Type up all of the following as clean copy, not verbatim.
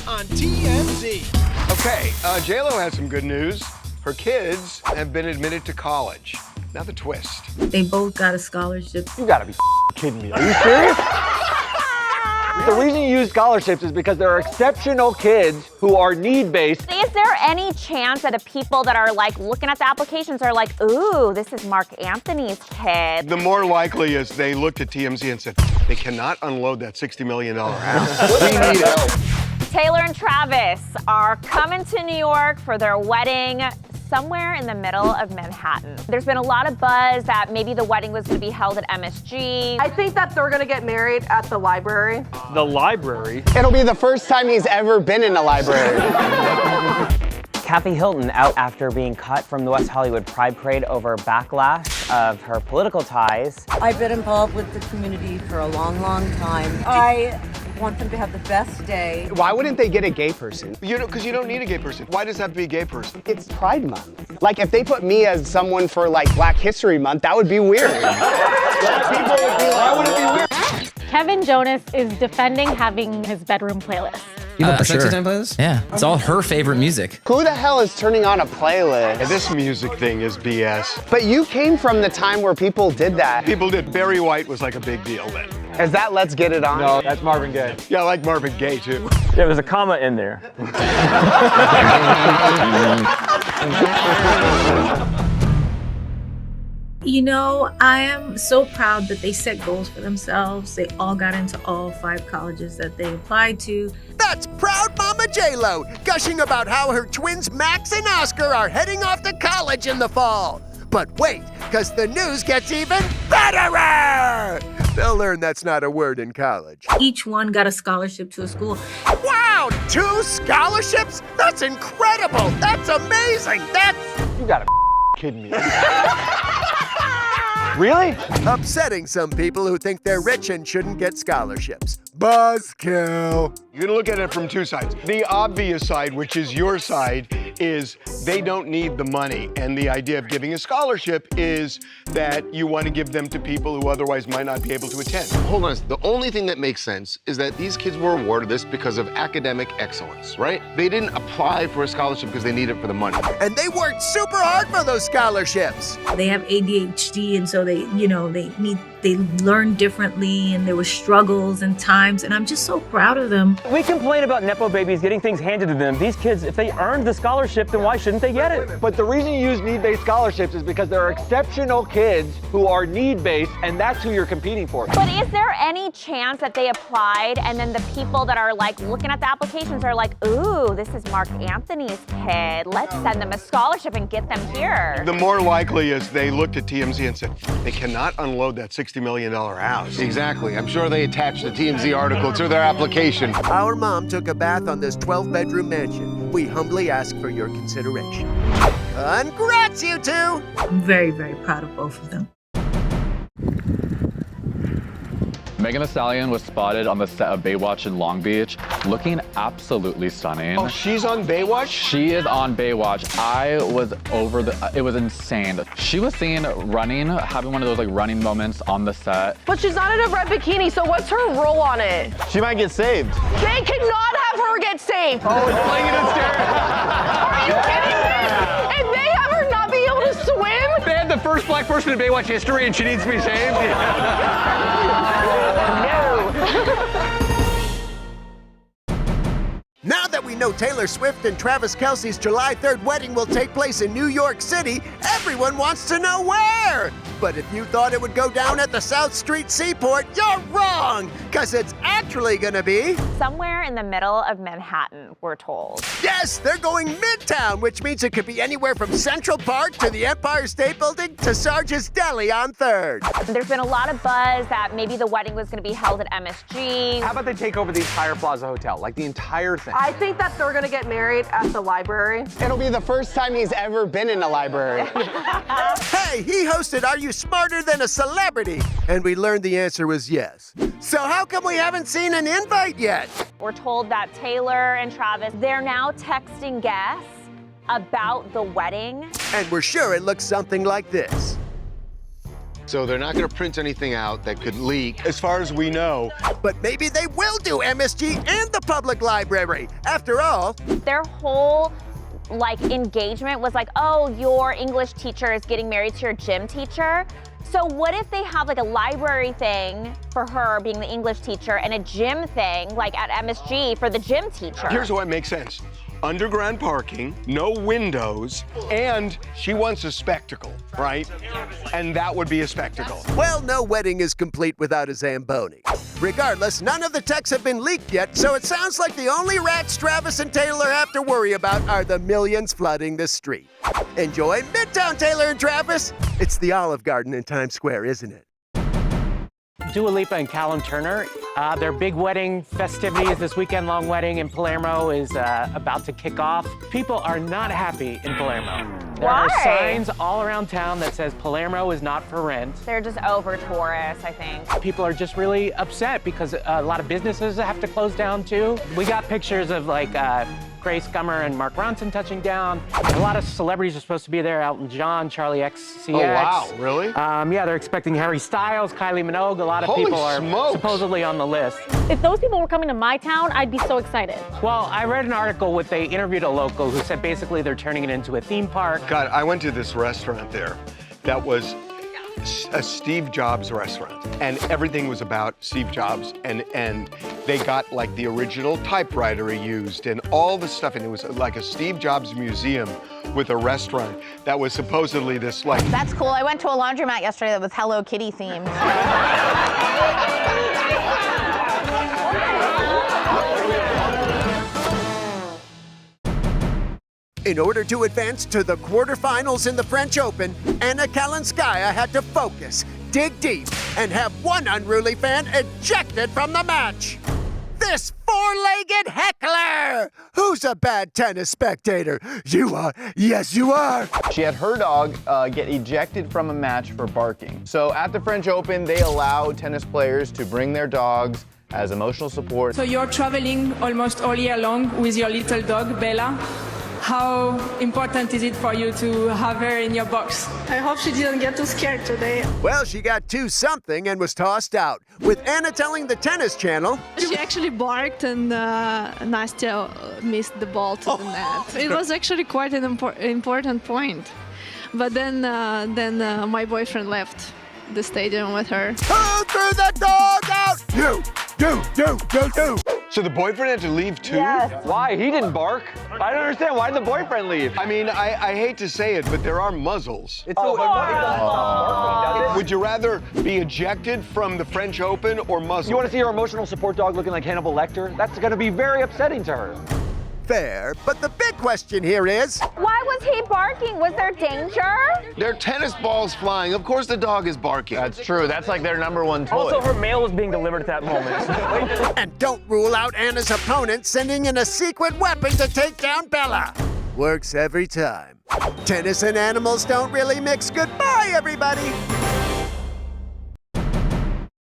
on TMZ. Okay, J-Lo has some good news. Her kids have been admitted to college. Now the twist. They both got a scholarship. You gotta be kidding me. Are you serious? The reason you use scholarships is because there are exceptional kids who are need-based. Is there any chance that the people that are like looking at the applications are like, ooh, this is Mark Anthony's kid? The more likely is they looked at TMZ and said, they cannot unload that $60 million house. We need help. Taylor and Travis are coming to New York for their wedding somewhere in the middle of Manhattan. There's been a lot of buzz that maybe the wedding was going to be held at MSG. I think that they're going to get married at the library. The library? It'll be the first time he's ever been in a library. Kathy Hilton out after being cut from the West Hollywood Pride Parade over backlash of her political ties. I've been involved with the community for a long, long time. I want them to have the best day. Why wouldn't they get a gay person? Because you don't need a gay person. Why does that have to be a gay person? It's Pride Month. Like, if they put me as someone for, like, Black History Month, that would be weird. People would be like, why would it be weird? Kevin Jonas is defending having his bedroom playlist. You have a sexy time playlist? Yeah, it's all her favorite music. Who the hell is turning on a playlist? And this music thing is BS. But you came from the time where people did that. People did. Barry White was like a big deal then. Is that Let's Get It On? No, that's Marvin Gaye. Yeah, I like Marvin Gaye too. Yeah, there's a comma in there. You know, I am so proud that they set goals for themselves. They all got into all 5 colleges that they applied to. That's proud Mama J-Lo gushing about how her twins Max and Oscar are heading off to college in the fall. But wait, because the news gets even betterer! They'll learn that's not a word in college. Each one got a scholarship to a school. Wow, 2 scholarships? That's incredible! That's amazing! That's... You gotta be kidding me. Really? upsetting some people who think they're rich and shouldn't get scholarships. Buzzkill. You're gonna look at it from two sides. The obvious side, which is your side, is they don't need the money. And the idea of giving a scholarship is that you want to give them to people who otherwise might not be able to attend. Hold on, the only thing that makes sense is that these kids were awarded this because of academic excellence, right? They didn't apply for a scholarship because they need it for the money. And they worked super hard for those scholarships. They have ADHD, and so they learn differently, and there were struggles and times, and I'm just so proud of them. We complain about Nepo babies getting things handed to them. These kids, if they earned the scholarship, then why shouldn't they get it? But the reason you use need-based scholarships is because there are exceptional kids who are need-based, and that's who you're competing for. But is there any chance that they applied and then the people that are like looking at the applications are like, ooh, this is Mark Anthony's kid. Let's send them a scholarship and get them here. The more likely is they looked at TMZ and said, they cannot unload that $60 million house. Exactly. I'm sure they attached the TMZ article to their application. Our mom took a bath on this 12-bedroom mansion. We humbly ask for your consideration. Congrats, you two! I'm very, very proud of both of them. Megan Thee Stallion was spotted on the set of Baywatch in Long Beach, looking absolutely stunning. Oh, she's on Baywatch? She is on Baywatch. I was it was insane. She was seen running, having one of those like running moments on the set. But she's not in a red bikini, so what's her role on it? She might get saved. They cannot have her get saved. Oh, it's playing it hysterical. Are you kidding me? And they have her not be able to swim? They had the first black person in Baywatch history and she needs to be saved? Now that we know Taylor Swift and Travis Kelce's July 3rd wedding will take place in New York City, everyone wants to know where! But if you thought it would go down at the South Street Seaport, you're wrong! Because it's actually gonna be... somewhere in the middle of Manhattan, we're told. Yes, they're going Midtown, which means it could be anywhere from Central Park to the Empire State Building to Sarge's Deli on 3rd. There's been a lot of buzz that maybe the wedding was gonna be held at MSG. How about they take over the entire Plaza Hotel, like the entire thing? I think that they're gonna get married at the library. It'll be the first time he's ever been in a library. Hey, he hosted Are You Smarter Than a Celebrity? And we learned the answer was yes. So how come we haven't seen an invite yet? We're told that Taylor and Travis, they're now texting guests about the wedding. And we're sure it looks something like this. So they're not gonna print anything out that could leak. As far as we know. But maybe they will do MSG and the public library. After all, their whole engagement was like, oh, your English teacher is getting married to your gym teacher. So what if they have a library thing for her being the English teacher and a gym thing at MSG for the gym teacher? Here's what makes sense. Underground parking, no windows, and she wants a spectacle, right? And that would be a spectacle. Well, no wedding is complete without a Zamboni. Regardless, none of the texts have been leaked yet, so it sounds like the only rats Travis and Taylor have to worry about are the millions flooding the street. Enjoy Midtown, Taylor and Travis. It's the Olive Garden in Times Square, isn't it? Dua Lipa and Callum Turner, their big wedding festivities, this weekend-long wedding in Palermo is about to kick off. People are not happy in Palermo. There are signs all around town that says Palermo is not for rent. They're just over tourists, I think. People are just really upset because a lot of businesses have to close down too. We got pictures of Grace Gummer and Mark Ronson touching down. A lot of celebrities are supposed to be there. Elton John, Charlie XCX. Oh, wow, really? Yeah, they're expecting Harry Styles, Kylie Minogue. A lot of people are supposedly on the list. If those people were coming to my town, I'd be so excited. Well, I read an article where they interviewed a local who said basically they're turning it into a theme park. God, I went to this restaurant there that was a Steve Jobs restaurant, and everything was about Steve Jobs, and they got the original typewriter he used and all the stuff, and it was like a Steve Jobs museum with a restaurant that was supposedly this That's cool. I went to a laundromat yesterday that was Hello Kitty themed. In order to advance to the quarterfinals in the French Open, Anna Kalinskaya had to focus, dig deep, and have one unruly fan ejected from the match. This four-legged heckler! Who's a bad tennis spectator? You are. Yes, you are. She had her dog get ejected from a match for barking. So at the French Open, they allow tennis players to bring their dogs as emotional support. So you're traveling almost all year long with your little dog, Bella. How important is it for you to have her in your box? I hope she didn't get too scared today. Well, she got 2-something and was tossed out, with Anna telling the Tennis Channel, she actually barked and Nastya missed the ball to the net. It was actually quite an important point. But then my boyfriend left the stadium with her. Who threw the dog out? You. So the boyfriend had to leave too? Yes. Why? He didn't bark. I don't understand. Why did the boyfriend leave? I mean, I hate to say it, but there are muzzles. Would you rather be ejected from the French Open or muzzled? You want to see your emotional support dog looking like Hannibal Lecter? That's going to be very upsetting to her. Fair, but the big question here is, why was he barking? Was there danger? There are tennis balls flying. Of course the dog is barking. That's true. That's their #1 toy. Also, her mail was being delivered at that moment. And don't rule out Anna's opponent sending in a secret weapon to take down Bella. Works every time. Tennis and animals don't really mix. Goodbye, everybody.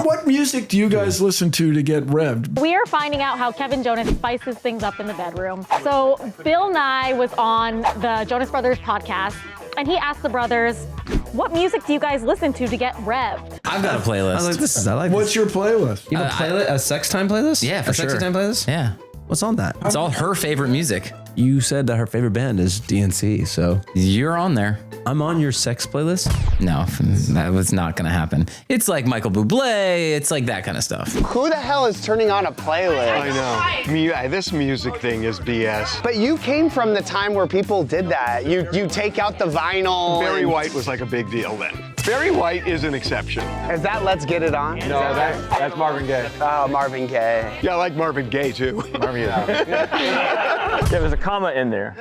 What music do you guys listen to get revved? We are finding out how Kevin Jonas spices things up in the bedroom. So Bill Nye was on the Jonas Brothers podcast, and he asked the brothers, what music do you guys listen to get revved? I've got a playlist. What's your playlist? You have a playlist? A sex time playlist? Yeah, for sure. A sexy time playlist? Yeah. What's on that? It's all her favorite music. You said that her favorite band is DNC, so you're on there. I'm on your sex playlist? No, that was not gonna happen. It's like Michael Bublé, it's like that kind of stuff. Who the hell is turning on a playlist? I know. This music thing is BS. But you came from the time where people did that. You take out the vinyl. Barry White was like a big deal then. Barry White is an exception. Is that Let's Get It On? No, that's Marvin Gaye. Oh, Marvin Gaye. Yeah, I like Marvin Gaye too. Yeah, there's a comma in there.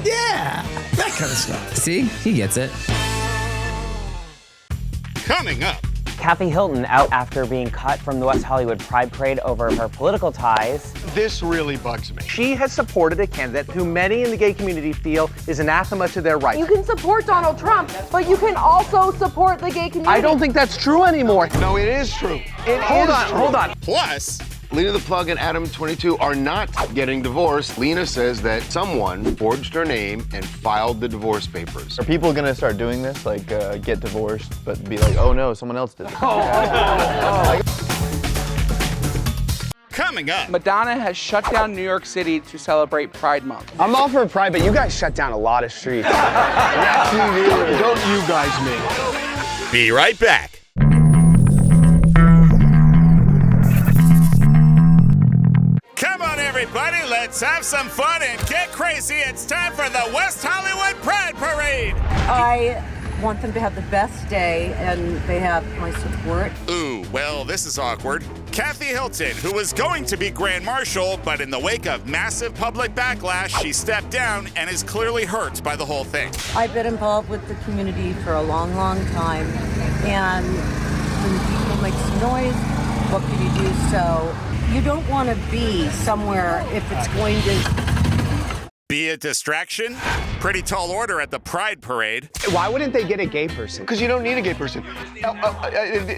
Yeah, that kind of stuff. See, he gets it. Coming up. Kathy Hilton out after being cut from the West Hollywood Pride Parade over her political ties. This really bugs me. She has supported a candidate who many in the gay community feel is anathema to their rights. You can support Donald Trump, but you can also support the gay community. I don't think that's true anymore. No, it is true. Hold on. Plus, Lena the Plug and Adam 22 are not getting divorced. Lena says that someone forged her name and filed the divorce papers. Are people gonna start doing this? Like, get divorced, but be like, oh no, someone else did it. Coming up, Madonna has shut down New York City to celebrate Pride Month. I'm all for Pride, but you guys shut down a lot of streets. Yes, you do. Don't you guys me. Be right back. Come on, everybody, let's have some fun and get crazy. It's time for the West Hollywood Pride Parade. I want them to have the best day, and they have my support. Ooh, well, this is awkward. Kathy Hilton, who was going to be Grand Marshal, but in the wake of massive public backlash, she stepped down and is clearly hurt by the whole thing. I've been involved with the community for a long, long time, and when people make some noise, what can you do? So you don't want to be somewhere if it's going to be a distraction? Pretty tall order at the Pride Parade. Why wouldn't they get a gay person? Because you don't need a gay person.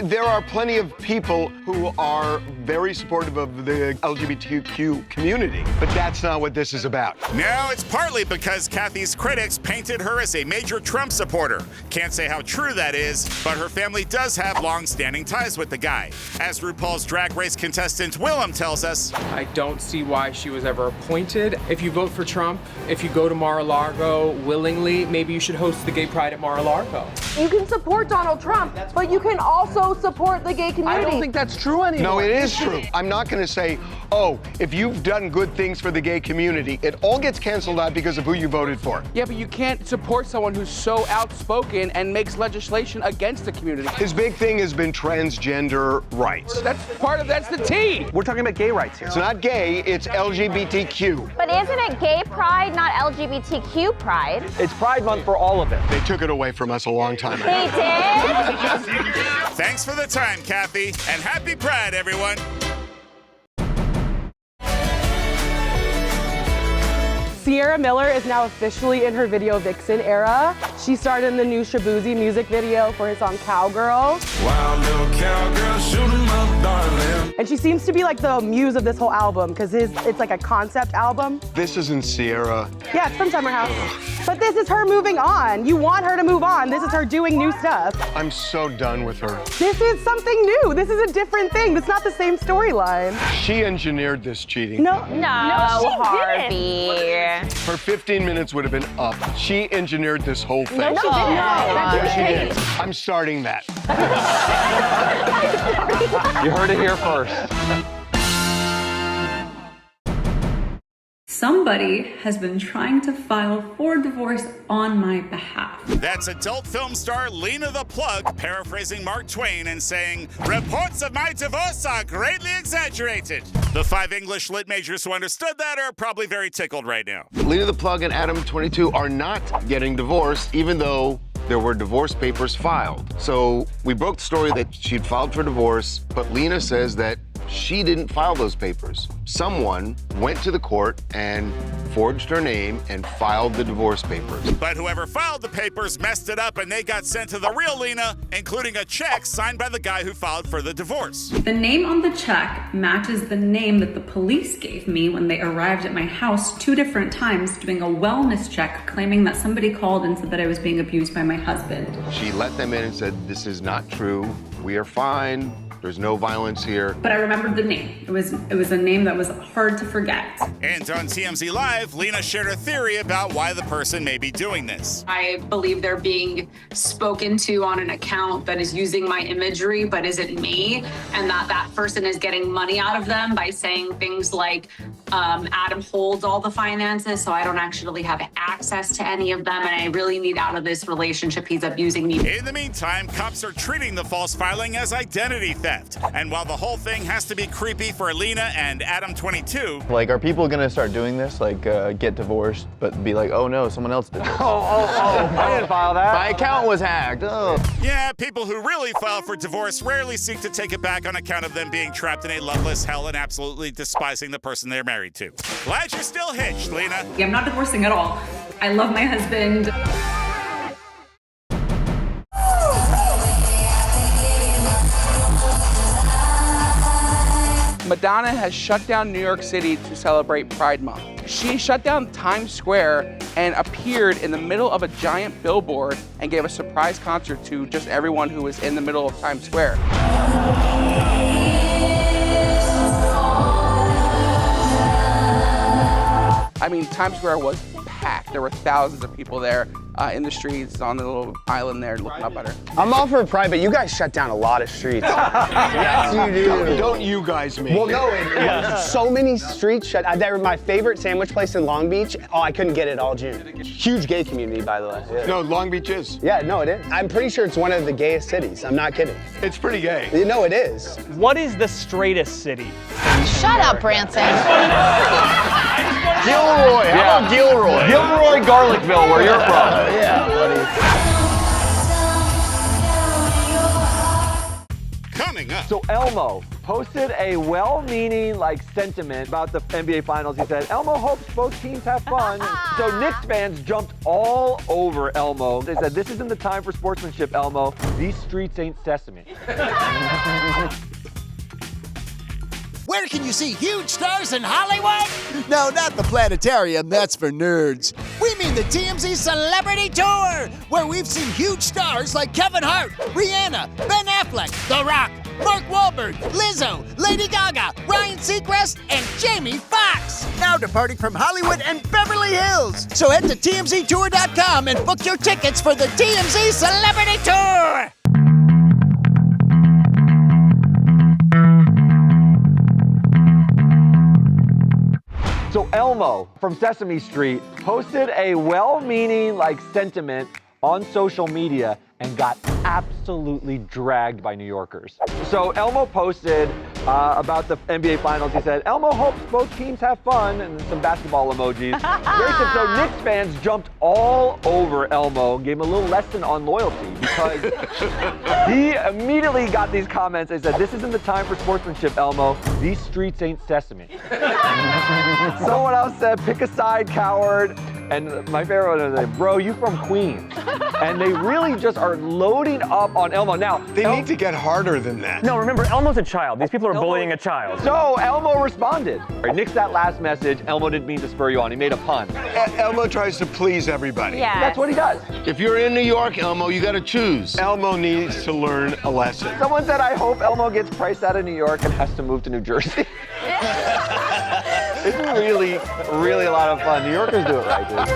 There are plenty of people who are very supportive of the LGBTQ community, but that's not what this is about. No, it's partly because Kathy's critics painted her as a major Trump supporter. Can't say how true that is, but her family does have long-standing ties with the guy. As RuPaul's Drag Race contestant Willem tells us, I don't see why she was ever appointed. If you vote for Trump, if you go to Mar-a-Lago willingly, maybe you should host the gay pride at Mar-a-Lago. You can support Donald Trump, but you can also support the gay community. I don't think that's true anymore. No, it is true. I'm not going to say, oh, if you've done good things for the gay community, it all gets canceled out because of who you voted for. Yeah, but you can't support someone who's so outspoken and makes legislation against the community. His big thing has been transgender rights. That's the T. We're talking about gay rights here. It's not gay, it's LGBTQ. But isn't it gay pride, not LGBTQ pride? It's Pride Month for all of it. They took it away from us a long time ago. They did? Thanks for the time, Kathy, and happy Pride, everyone. Sierra Miller is now officially in her video vixen era. She starred in the new Shaboozey music video for his song Cowgirl. Wild little cowgirl, shoot 'em up, darling. And she seems to be like the muse of this whole album because it's like a concept album. This isn't Sierra. Yeah, it's from Summer House. But this is her moving on. You want her to move on. This is her doing new stuff. I'm so done with her. This is something new. This is a different thing. It's not the same storyline. She engineered this cheating. No, Harvey. Her 15 minutes would have been up. She engineered this whole thing. No, she didn't. Yes, she did. I'm starting that. You heard it here first. Somebody has been trying to file for divorce on my behalf. That's adult film star Lena the Plug paraphrasing Mark Twain and saying, reports of my divorce are greatly exaggerated. The 5 English lit majors who understood that are probably very tickled right now. Lena the Plug and Adam 22 are not getting divorced, even though there were divorce papers filed. So we broke the story that she'd filed for divorce, but Lena says that she didn't file those papers. Someone went to the court and forged her name and filed the divorce papers. But whoever filed the papers messed it up and they got sent to the real Lena, including a check signed by the guy who filed for the divorce. The name on the check matches the name that the police gave me when they arrived at my house 2 different times doing a wellness check, claiming that somebody called and said that I was being abused by my husband. She let them in and said, this is not true. We are fine. There's no violence here. But I remembered the name. It was a name that was hard to forget. And on TMZ Live, Lena shared a theory about why the person may be doing this. I believe they're being spoken to on an account that is using my imagery but isn't me, and that person is getting money out of them by saying things like, Adam holds all the finances, so I don't actually have access to any of them, and I really need out of this relationship. He's abusing me. In the meantime, cops are treating the false filing as identity theft. And while the whole thing has to be creepy for Lena and Adam 22, Like, are people gonna start doing this? Like, get divorced, but be like, oh no, someone else did this. I didn't file that. My account was hacked. Oh. yeah, people who really file for divorce rarely seek to take it back on account of them being trapped in a loveless hell and absolutely despising the person they're married to. Glad you're still hitched, Lena. Yeah, I'm not divorcing at all. I love my husband. Madonna has shut down New York City to celebrate Pride Month. She shut down Times Square and appeared in the middle of a giant billboard and gave a surprise concert to just everyone who was in the middle of Times Square. I mean, Times Square was packed. There were thousands of people there in the streets, on the little island there looking up at her. I'm all for Pride, but you guys shut down a lot of streets. Yes, you do. Don't you guys make Well, it. no, so many streets shut. They were my favorite sandwich place in Long Beach. Oh, I couldn't get it all June. Huge gay community, by the way. Yeah. No, Long Beach is. Yeah, no, it is. I'm pretty sure it's one of the gayest cities. I'm not kidding. It's pretty gay. You know it is. What is the straightest city? Shut up, Branson. Gilroy. How about Gilroy? Gilroy, Garlicville, where you're from. Yeah, buddy. Coming up. So Elmo posted a well-meaning sentiment about the NBA Finals. He said, Elmo hopes both teams have fun. So Knicks fans jumped all over Elmo. They said, this isn't the time for sportsmanship, Elmo. These streets ain't sesame. Where can you see huge stars in Hollywood? No, not the planetarium, that's for nerds. We mean the TMZ Celebrity Tour, where we've seen huge stars like Kevin Hart, Rihanna, Ben Affleck, The Rock, Mark Wahlberg, Lizzo, Lady Gaga, Ryan Seacrest, and Jamie Foxx. Now departing from Hollywood and Beverly Hills. So head to TMZTour.com and book your tickets for the TMZ Celebrity Tour. So Elmo from Sesame Street posted a well-meaning sentiment on social media and got absolutely dragged by New Yorkers. So Elmo posted about the NBA Finals. He said, Elmo hopes both teams have fun, and some basketball emojis. So Knicks fans jumped all over Elmo and gave him a little lesson on loyalty because he immediately got these comments. They said, this isn't the time for sportsmanship, Elmo. These streets ain't sesame. Someone else said, pick a side, coward. And my favorite one is, bro, you from Queens. And they really just are loading up on Elmo. Now, They need to get harder than that. No, remember, Elmo's a child. These people are bullying a child. So Elmo responded. Nix that last message. Elmo didn't mean to spur you on. He made a pun. Elmo tries to please everybody. Yeah. That's what he does. If you're in New York, Elmo, you gotta choose. Elmo needs to learn a lesson. Someone said, I hope Elmo gets priced out of New York and has to move to New Jersey. It's really, really a lot of fun. New Yorkers do it right, dude.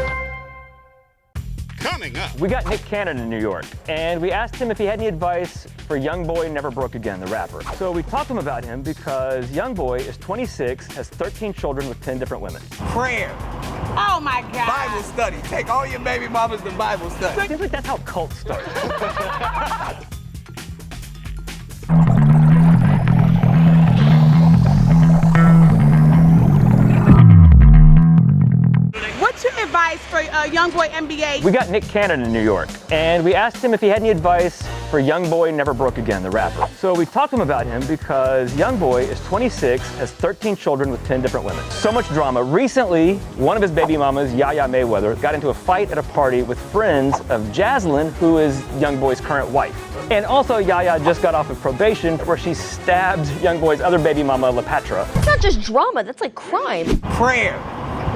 Coming up. We got Nick Cannon in New York, and we asked him if he had any advice for Youngboy Never Broke Again, the rapper. So we talked to him about him because Youngboy is 26, has 13 children with 10 different women. Prayer. Oh my God. Bible study. Take all your baby mamas to Bible study. Seems like that's how cults start. What's your advice for Youngboy NBA? We got Nick Cannon in New York, and we asked him if he had any advice for Youngboy Never Broke Again, the rapper. So we talked to him about him because Youngboy is 26, has 13 children with 10 different women. So much drama. Recently, one of his baby mamas, Yaya Mayweather, got into a fight at a party with friends of Jaslyn, who is Youngboy's current wife. And also, Yaya just got off of probation where she stabbed Youngboy's other baby mama, LaPatra. It's not just drama, that's like crime. Prayer.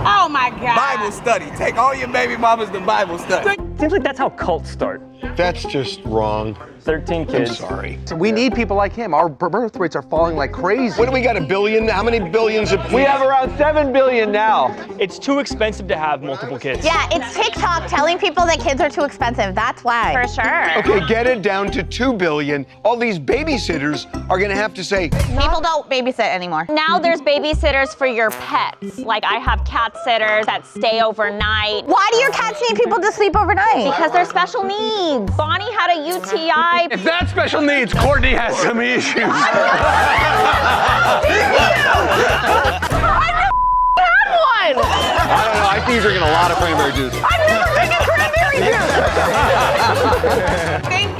Oh my God. Bible study. Take all your baby mamas to Bible study. Seems like that's how cults start. That's just wrong. 13 kids. I'm sorry. We need people like him. Our birth rates are falling like crazy. What do we got, a billion? How many billions of people? We have around 7 billion now. It's too expensive to have multiple kids. Yeah, it's TikTok telling people that kids are too expensive. That's why. For sure. Okay, get it down to 2 billion. All these babysitters are gonna have to say, People don't babysit anymore. Now there's babysitters for your pets. Like I have cat sitters that stay overnight. Why do your cats need people to sleep overnight? Because they're special needs. Bonnie had a UTI. If that's special needs, Courtney has some issues. I never had one! I don't know, I see you drinking a lot of cranberry juice. I've never drinking cranberry juice! Thank